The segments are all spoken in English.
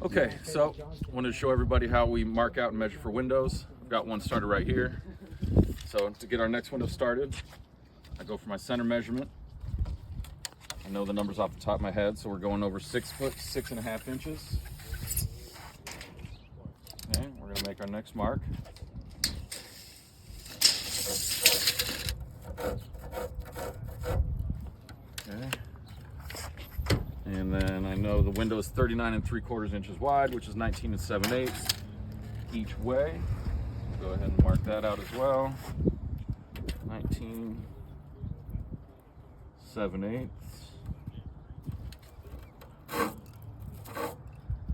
Okay, so I wanted to show everybody how we mark out and measure for windows. I've got one started right here. So to get our next window started, I go for my center measurement. I know the numbers off the top of my head, so we're going over 6 foot 6.5 inches. Okay, we're gonna make our next mark. Okay. And then I know the window is 39 3/4 inches wide, which is 19 7/8 each way. Go ahead and mark that out as well. 19 7/8.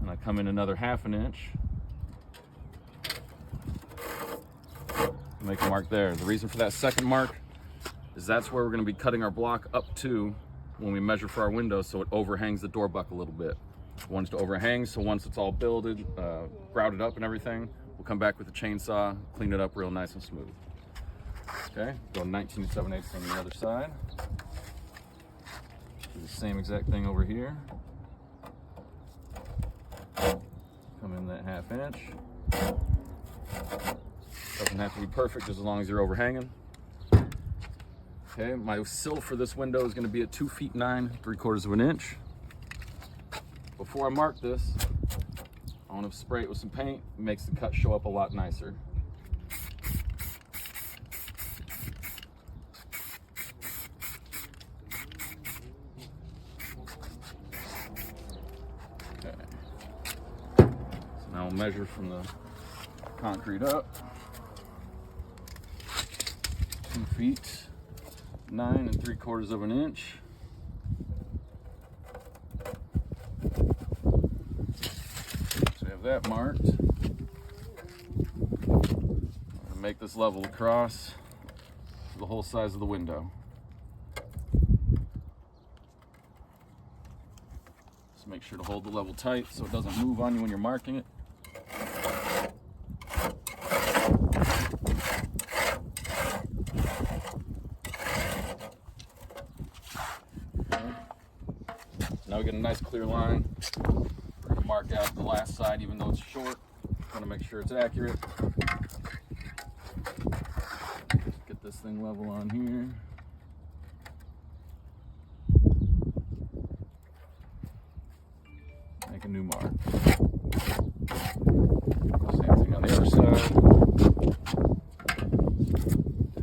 And I come in another 1/2 inch. Make a mark there. The reason for that second mark is that's where we're going to be cutting our block up to when we measure for our window, so it overhangs the door buck a little bit. We want it to overhang, so once it's all builded, grouted up and everything, we'll come back with a chainsaw, clean it up real nice and smooth. Okay, go 19 7/8 on the other side. Do the same exact thing over here. Come in that 1/2 inch. Doesn't have to be perfect as long as you're overhanging. Okay, my sill for this window is going to be at 2 feet 9 3/4 inch. Before I mark this, I want to spray it with some paint. It makes the cut show up a lot nicer. Okay. So now we'll measure from the concrete up. 2 feet 9 3/4 inch. So we have that marked. I'm gonna make this level across the whole size of the window. Just make sure to hold the level tight so it doesn't move on you when you're marking it. Now we get a nice clear line. We're going to mark out the last side even though it's short. Want to make sure it's accurate. Get this thing level on here. Make a new mark. Same thing on the other side.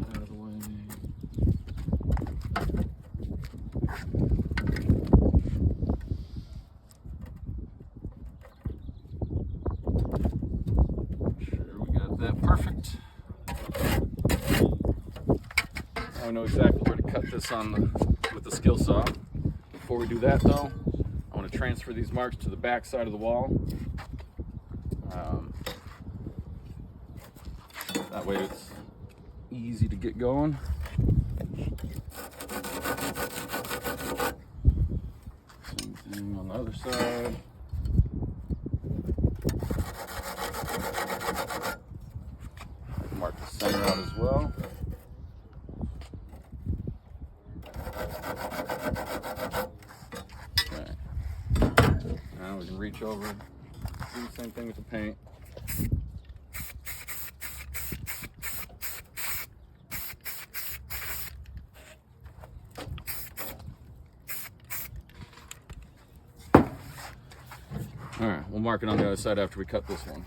Out of the way. That perfect. Now I know exactly where to cut this with the skill saw. Before we do that though, I want to transfer these marks to the back side of the wall. That way it's easy to get going. Same thing on the other side. Mark the center out as well. Okay. Now we can reach over, do the same thing with the paint. All right, we'll mark it on the other side after we cut this one.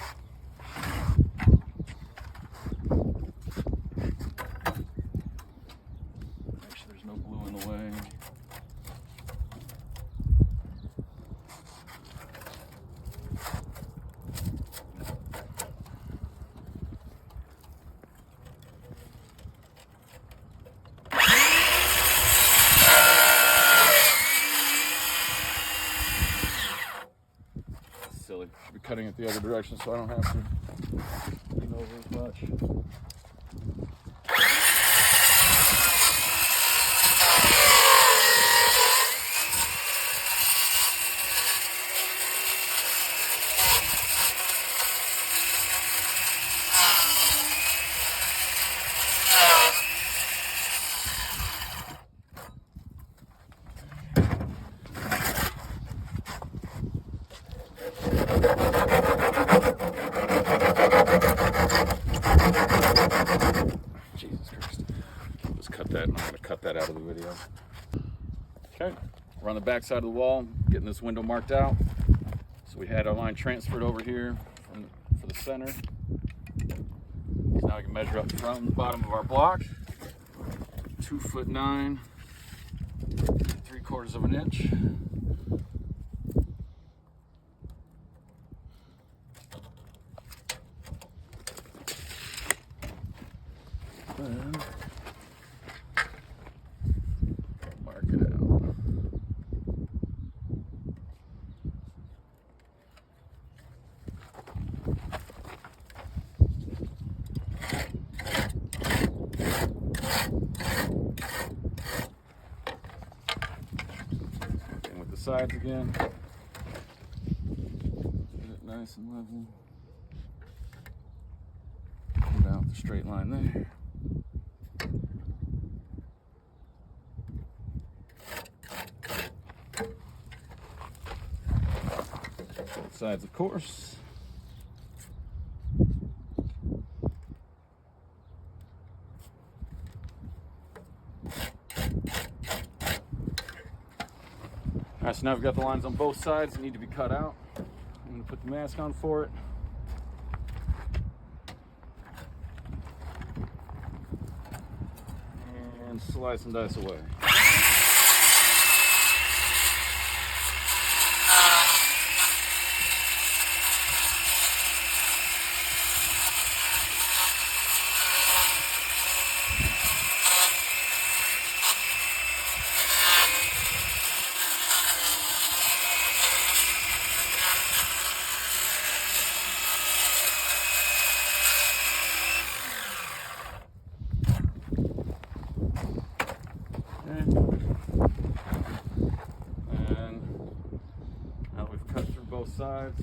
Silly. Should be cutting it the other direction so I don't have to lean over as much. Jesus Christ. Just cut that, and I'm going to cut that out of the video. Okay, we're on the back side of the wall, getting this window marked out. So we had our line transferred over here for the center. So now we can measure up from the bottom of our block. 2'9", 3/4 of an inch. Then mark it out. And with the sides again, get it nice and level. Come down with the straight line there. Both sides, of course. Alright, so now we've got the lines on both sides that need to be cut out. I'm going to put the mask on for it. And slice and dice away. And now we've cut through both sides.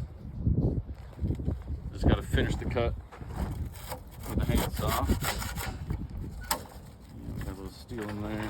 Just got to finish the cut with a handsaw. We got a little steel in there.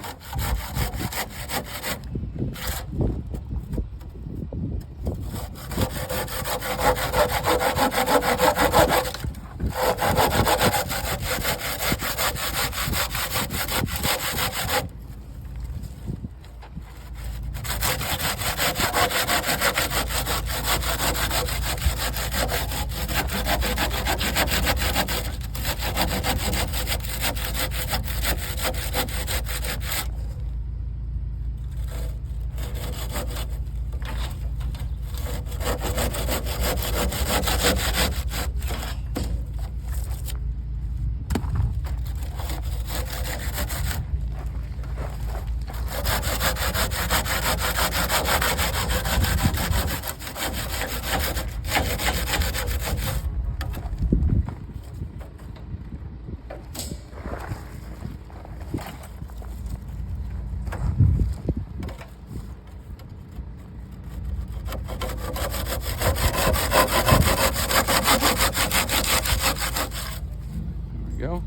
Go,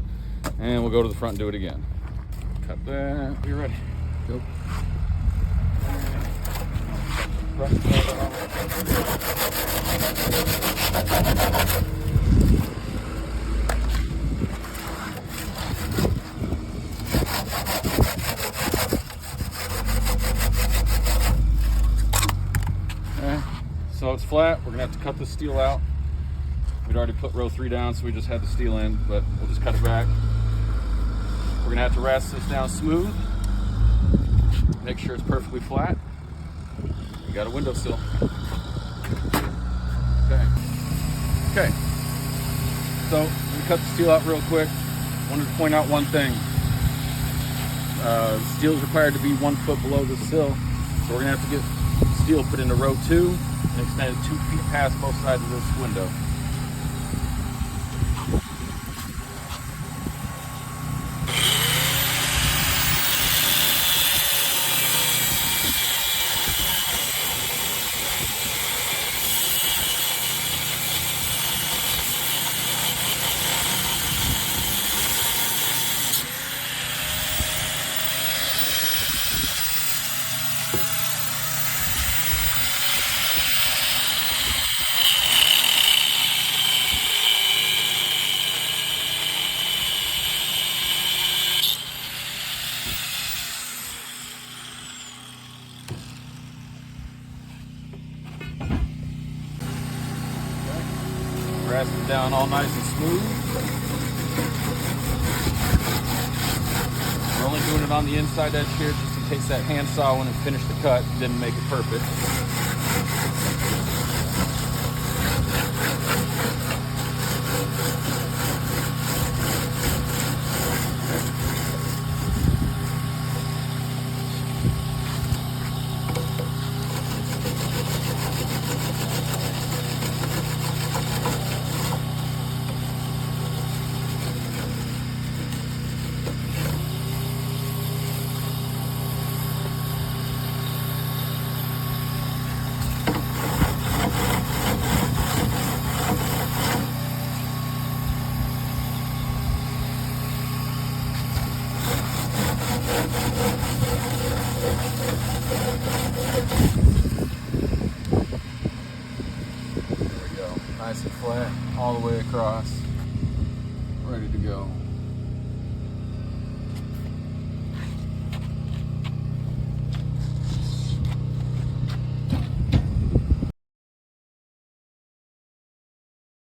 and we'll go to the front and do it again. Cut that. You're ready. Go. Okay, so it's flat. We're gonna have to cut this steel out. We'd already put row 3 down, so we just had the steel in, but we'll just cut it back. We're gonna have to rest this down smooth. Make sure it's perfectly flat. We got a windowsill. Okay. So we cut the steel out real quick. Wanted to point out one thing. Steel is required to be 1 foot below the sill, so we're gonna have to get steel put into row 2 and extended 2 feet past both sides of this window. Press it down all nice and smooth. We're only doing it on the inside edge here just in case that handsaw when it finished the cut didn't make it perfect. Nice and flat all the way across, ready to go.